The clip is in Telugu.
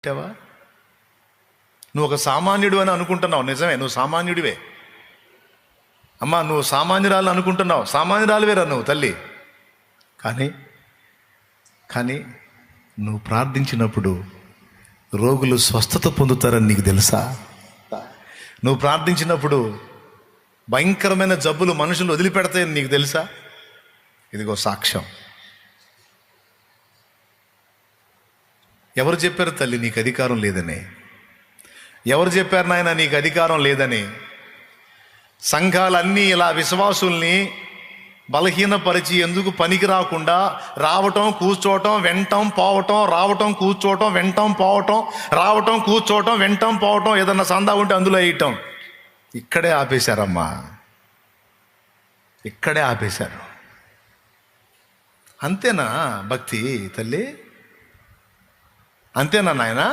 పెట్టావా? నువ్వు ఒక సామాన్యుడు అని అనుకుంటున్నావు, నిజమే, నువ్వు సామాన్యుడివే అమ్మా. నువ్వు సామాన్యురాలు అనుకుంటున్నావు, సామాన్యురాలువేరా నువ్వు తల్లి. కానీ నువ్వు ప్రార్థించినప్పుడు రోగులు స్వస్థత పొందుతారని నీకు తెలుసా? నువ్వు ప్రార్థించినప్పుడు భయంకరమైన జబ్బులు మనుషులు వదిలిపెడతాయని నీకు తెలుసా? ఇదిగో సాక్ష్యం. ఎవరు చెప్పారు తల్లి నీకు అధికారం లేదని? ఎవరు చెప్పారు నాయన నీకు అధికారం లేదని? సంఘాలన్నీ ఇలా విశ్వాసుల్ని బలహీనపరిచి ఎందుకు పనికి రాకుండా రావటం కూర్చోవటం వెంటం పోవటం, రావటం కూర్చోవటం వెంటం పోవటం, రావటం కూర్చోవటం వెంటం పోవటం, ఏదన్నా సందా ఉంటే అందులో వేయటం. ఇక్కడే ఆపేశారమ్మా, ఇక్కడే ఆపేశారు. అంతేనా భక్తి తల్లి? అంతేనా నాయన?